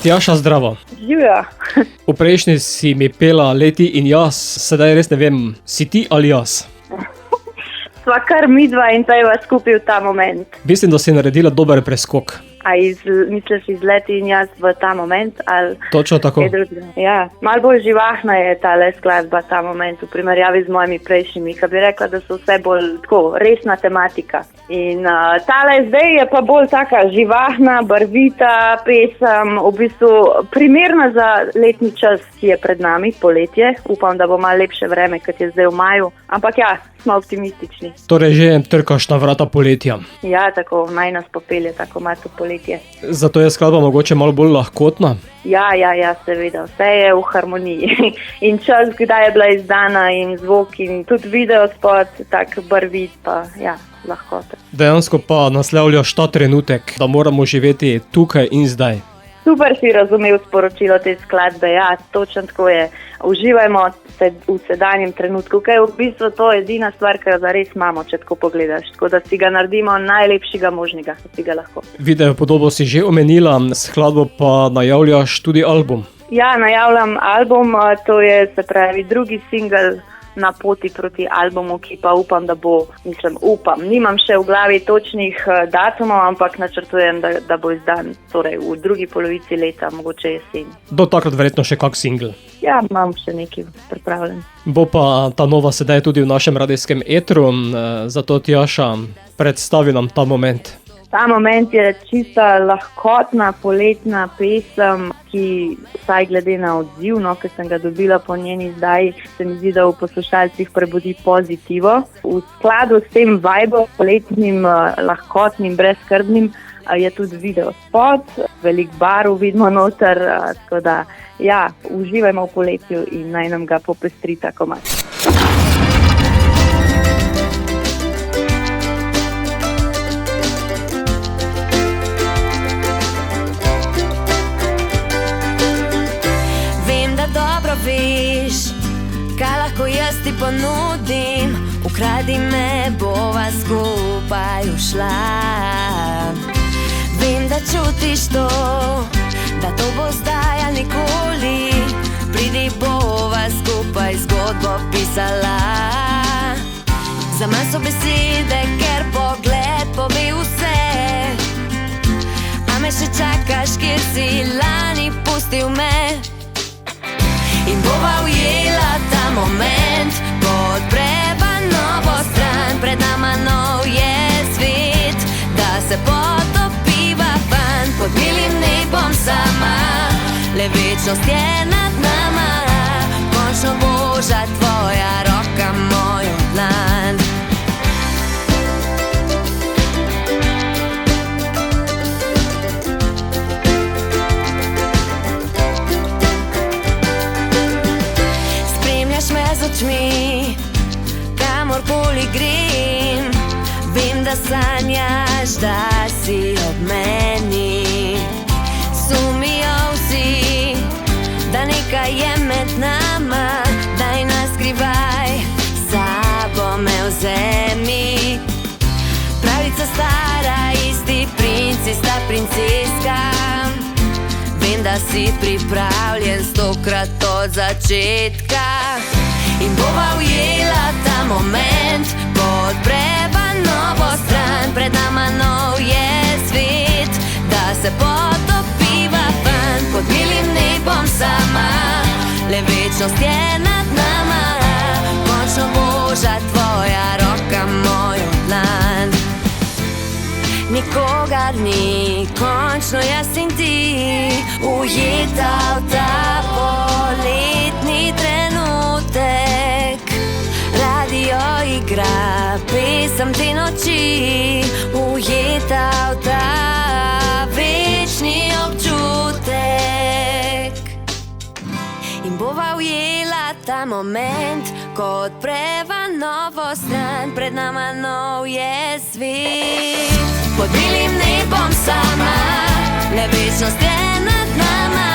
Tjaša, zdravo. Živjo. V prejšnji si mi pela Leti in jaz, sedaj res ne vem, si ti ali jaz? Sva kar midva in tajva skupaj v ta moment. Mislim, da si naredila dober preskok. A misliš iz Leti in jaz v ta moment? Ali Točno tako. Ja, malo bolj živahna je tale skladba ta moment v primerjavi z mojimi prejšnjimi, ki bi rekla, da so vse bolj tako resna tematika. In tale zdaj je pa bolj taka živahna, barvita pesem, v bistvu primerna za letni čas, ki je pred nami, poletje. Upam, da bo malo lepše vreme, kot je zdaj v maju. Ampak ja, smo optimistični. Torej že trkaš na vrata poletja. Ja, tako naj nas popelje, tako ima to poletje. Zato je skladba mogoče malo bolj lahkotna? Ja, seveda, vse je v harmoniji. In čas, kdaj je bila izdana in zvok in tudi video spot, tak barvit pa, ja, lahkota. Dejansko pa naslavljaš ta trenutek, da moramo živeti tukaj in zdaj. Super si razumel sporočilo te skladbe, ja, točno tako je. Uživajmo v sedanjem trenutku, kaj je v bistvu to edina stvar, ki jo zares imamo, če tako pogledaš. Tako da si ga naredimo najlepšega možnega, da si ga lahko. Video podobo si že omenila, skladbo pa najavljaš tudi album. Ja, najavljam album, to je, se pravi, drugi singel na poti proti albumu, ki pa upam, da bo, nimam še v glavi točnih datumov, ampak načrtujem, da bo izdan torej v drugi polovici leta, mogoče jesen. Do takrat verjetno še kak singel. Ja, imam še nekaj pripravljen. Bo pa ta nova sedaj tudi v našem radijskem etru, zato Tjaša, predstavi nam ta moment. Ta moment je čista lahkotna poletna pesem, ki vsaj glede na odziv, ki sem ga dobila po njeni izdaji, se mi zdi, da v poslušalcih prebudi pozitivo. V skladu s tem vibom, poletnim, lahkotnim, brezskrbnim, je tudi video spot, veliko barv vidimo noter, tako da ja, uživajmo v poletju in naj nam ga popestri tako malo. Veš, kaj lahko jaz ti ponudim, ukradi me, bova skupaj ušla. Vem, da čutiš to, da to bo zdaj ali nikoli, pridi, bova skupaj zgodbo pisala. Za manj so besede, ker pogled pove vse, a me še čakaš, kjer si lani pustil me. In bova ujela ta moment, podpreva novo stran, pred nama nov je svet, da se potopiva van, pod milim nebom sama, le večnost je nad nama, končno boža tvoja roka, mojo dlan. Kamorkoli grem, vem, da sanjaš, da si ob meni. Sumijo vsi, da nekaj je med nama, daj nas skrivaj, sabo me vzemi. Pravica stara, isti princ, ista princeska, vem, da si pripravljen 100krat od začetka. In bova ujela ta moment, podpreva novo stran, pred nama nov je svet, da se potopiva van, pod milim nebom sama, le večnost je nad nama, končno boža tvoja roka, mojo dlan. Nikogar ni, končno jaz in ti, ujeta v ta poletni trenutek. Radio igra pesem te noči, ujeta v ta večni občutek. In bova ujela ta moment, ko odpreva novo stran, pred nama nov je svet. Pod milim nebom sama, le večnost je nad nama,